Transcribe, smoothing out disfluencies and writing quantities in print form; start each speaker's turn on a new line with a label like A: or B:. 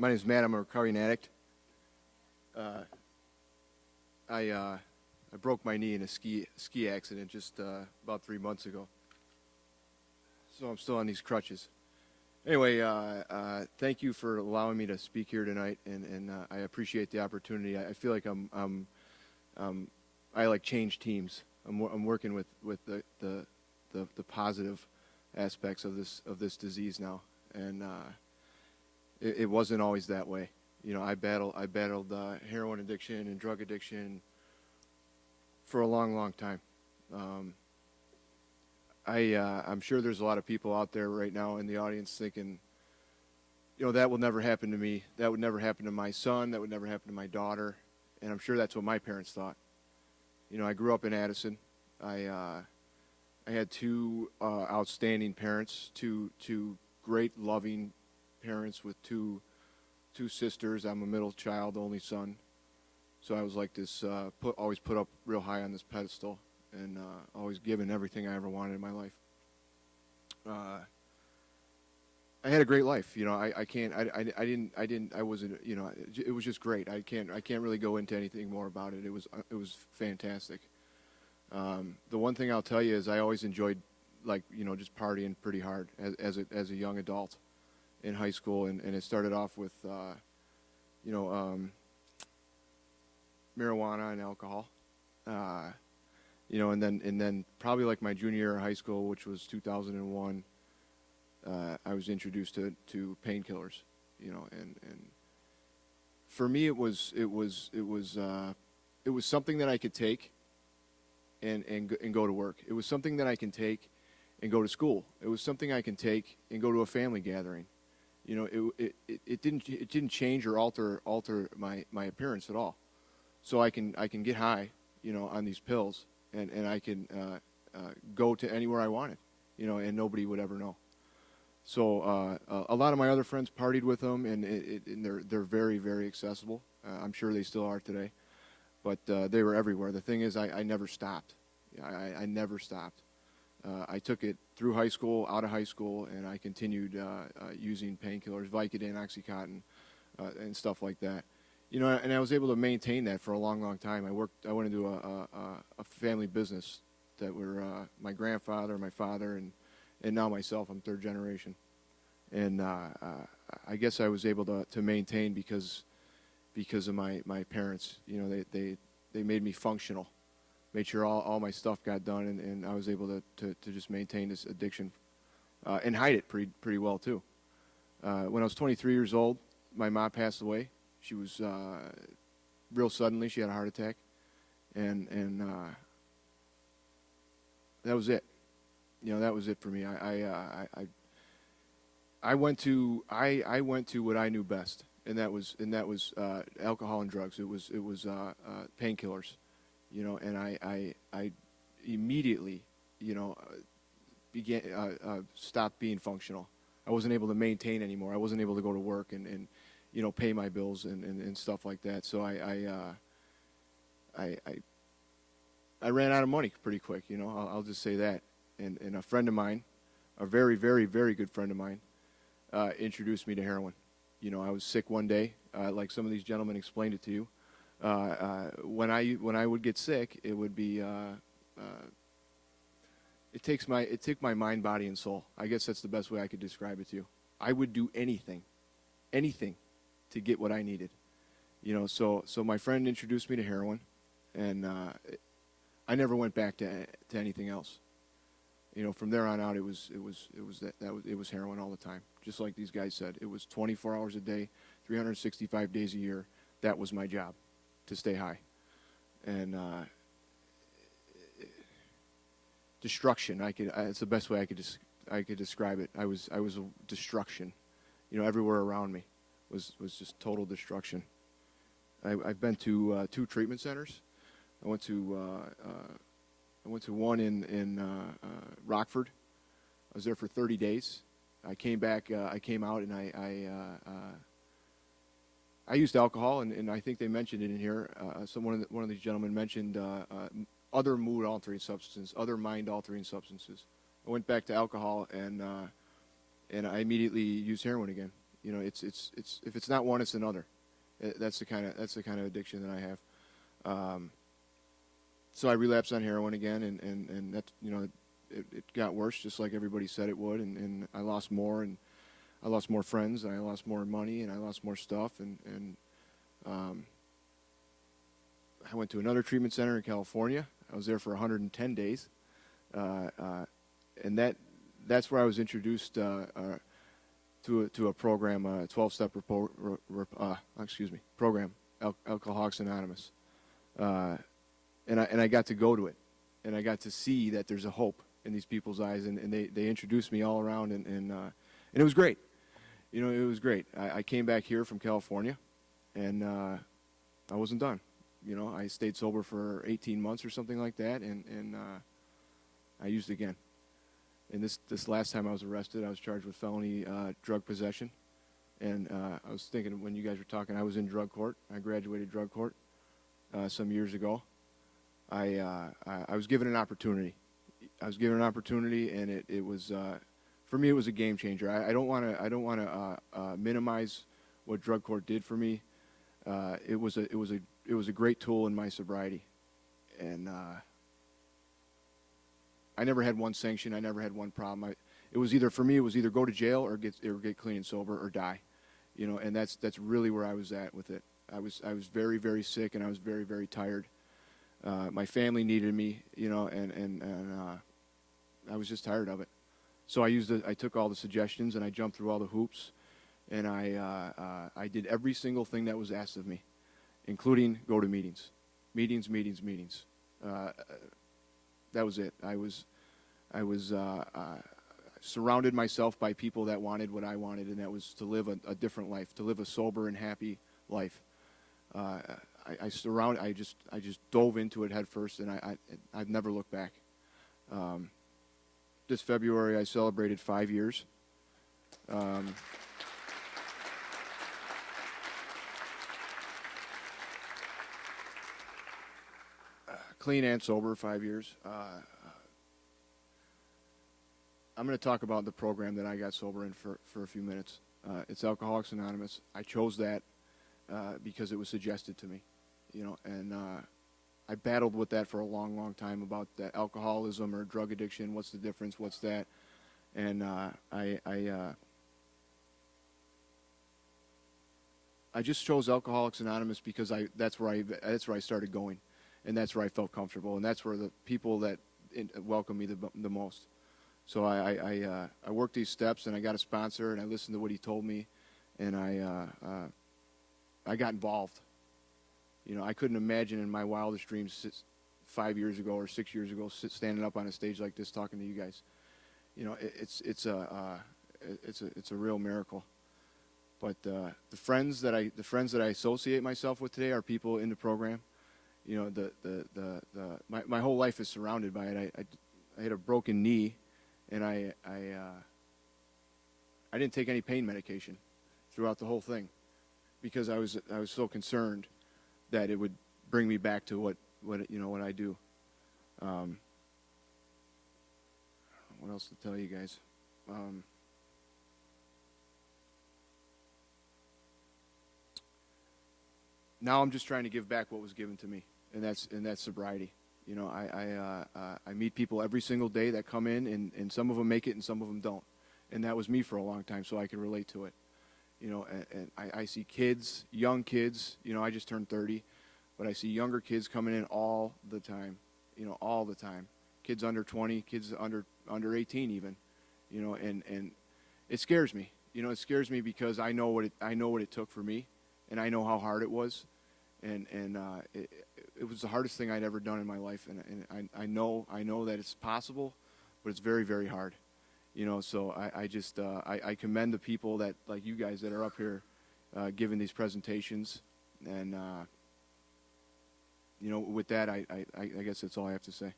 A: My name is Matt. I'm a recovering addict. I broke my knee in a ski accident just about 3 months ago, so I'm still on these crutches. Anyway, thank you for allowing me to speak here tonight, and I appreciate the opportunity. I feel like I like change teams. I'm working with the positive aspects of this disease now, and it wasn't always that way. You know, I battled heroin addiction and drug addiction for a long time. I'm sure there's a lot of people out there right now in the audience thinking, you know, that will never happen to me. That would never happen to my son. That would never happen to my daughter. And I'm sure that's what my parents thought. You know, I grew up in Addison. I had two outstanding parents, two great loving parents with two sisters. I'm a middle child, only son. So I was like this, always put up real high on this pedestal, and always given everything I ever wanted in my life. I had a great life, you know. I wasn't, you know. It was just great. I can't really go into anything more about it. It was fantastic. The one thing I'll tell you is I always enjoyed, like, you know, just partying pretty hard as a young adult in high school, and it started off with, you know, marijuana and alcohol. You know, and then probably like my junior year of high school, which was 2001, I was introduced to painkillers. You know, and for me it was something that I could take and go to work. It was something that I can take and go to school. It was something I can take and go to a family gathering. You know, it didn't change or alter my appearance at all. So I can get high, you know, on these pills, and I can go to anywhere I wanted, you know, and nobody would ever know. So a lot of my other friends partied with them, and they're very, very accessible. I'm sure they still are today, but they were everywhere. The thing is, I never stopped. I never stopped. I took it through high school, out of high school, and I continued using painkillers, Vicodin, OxyContin, and stuff like that. You know, and I was able to maintain that for a long time. I went into a family business that were my grandfather, my father, and now myself. I'm third generation. And I guess I was able to maintain because of my parents. You know, they made me functional, made sure all my stuff got done, and I was able to just maintain this addiction and hide it pretty well too. When I was 23 years old, my mom passed away. She was real suddenly. She had a heart attack, and that was it. You know, that was it for me. I went to what I knew best, and that was alcohol and drugs. It was painkillers, you know. And I immediately, you know, stopped being functional. I wasn't able to maintain anymore. I wasn't able to go to work and you know, pay my bills and stuff like that. So I ran out of money pretty quick, you know. I'll just say that. And a friend of mine, a very, very, very good friend of mine, introduced me to heroin. You know, I was sick one day, like some of these gentlemen explained it to you. When I would get sick, it would be it took my mind, body, and soul. I guess that's the best way I could describe it to you. I would do anything to get what I needed. You know, so my friend introduced me to heroin, and I never went back to anything else. You know, from there on out, it was heroin all the time. Just like these guys said, it was 24 hours a day, 365 days a year. That was my job, to stay high. And destruction. It's the best way I could describe it. I was a destruction. You know, everywhere around me was just total destruction. I've been to 2 treatment centers. I went to one in Rockford. I was there for 30 days. I came back. I came out, and I used alcohol, and I think they mentioned it in here. One of these gentlemen mentioned other mood-altering substances, other mind-altering substances. I went back to alcohol, and I immediately used heroin again. You know, it's if it's not one, it's another. That's the kind of addiction that I have. So I relapsed on heroin again, and that, you know, it got worse, just like everybody said it would, and I lost more, and I lost more friends, and I lost more money, and I lost more stuff, and I went to another treatment center in California. I was there for 110 days, and that's where I was introduced to a program, a 12-step program, Alcoholics Anonymous, and I got to go to it, and I got to see that there's a hope in these people's eyes, and they introduced me all around, and it was great. You know, it was great. I came back here from California, and I wasn't done. You know, I stayed sober for 18 months or something like that, and I used again. And this last time I was arrested, I was charged with felony drug possession. And I was thinking, when you guys were talking, I was in drug court. I graduated drug court some years ago. I was given an opportunity. I was given an opportunity, and it was for me, it was a game changer. I don't want to minimize what drug court did for me. It was a great tool in my sobriety, and I never had one sanction. I never had one problem. It was either go to jail or get clean and sober or die, you know. And that's really where I was at with it. I was very, very sick, and I was very, very tired. My family needed me, you know, and I was just tired of it. So I took all the suggestions, and I jumped through all the hoops, and I did every single thing that was asked of me, including go to meetings. That was it. I was surrounded myself by people that wanted what I wanted, and that was to live a different life, to live a sober and happy life. I just dove into it head first, and I've never looked back. This February, I celebrated 5 years. Clean and sober, 5 years. I'm going to talk about the program that I got sober in for a few minutes. It's Alcoholics Anonymous. I chose that because it was suggested to me, you know, and I battled with that for a long, long time about that alcoholism or drug addiction. What's the difference? What's that? And I just chose Alcoholics Anonymous because that's where I started going, and that's where I felt comfortable, and that's where the people that welcomed me the most. So I worked these steps, and I got a sponsor, and I listened to what he told me, and I got involved. You know, I couldn't imagine in my wildest dreams 5 years ago or 6 years ago standing up on a stage like this talking to you guys. You know, it's a real miracle. But the friends that I associate myself with today are people in the program. You know, my whole life is surrounded by it. I had a broken knee, and I didn't take any pain medication throughout the whole thing because I was so concerned that it would bring me back to what I do. What else to tell you guys? Now I'm just trying to give back what was given to me, and that's sobriety. You know, I meet people every single day that come in, and some of them make it and some of them don't. And that was me for a long time, so I can relate to it. You know, and I see kids, young kids, you know, I just turned 30, but I see younger kids coming in all the time, you know, all the time. Kids under 20, kids under 18 even, you know, and it scares me. You know, it scares me because I know what it took for me, and I know how hard it was. And it was the hardest thing I'd ever done in my life, and I know that it's possible, but it's very, very hard, you know. So I commend the people that, like you guys, that are up here giving these presentations, and you know, with that, I guess that's all I have to say.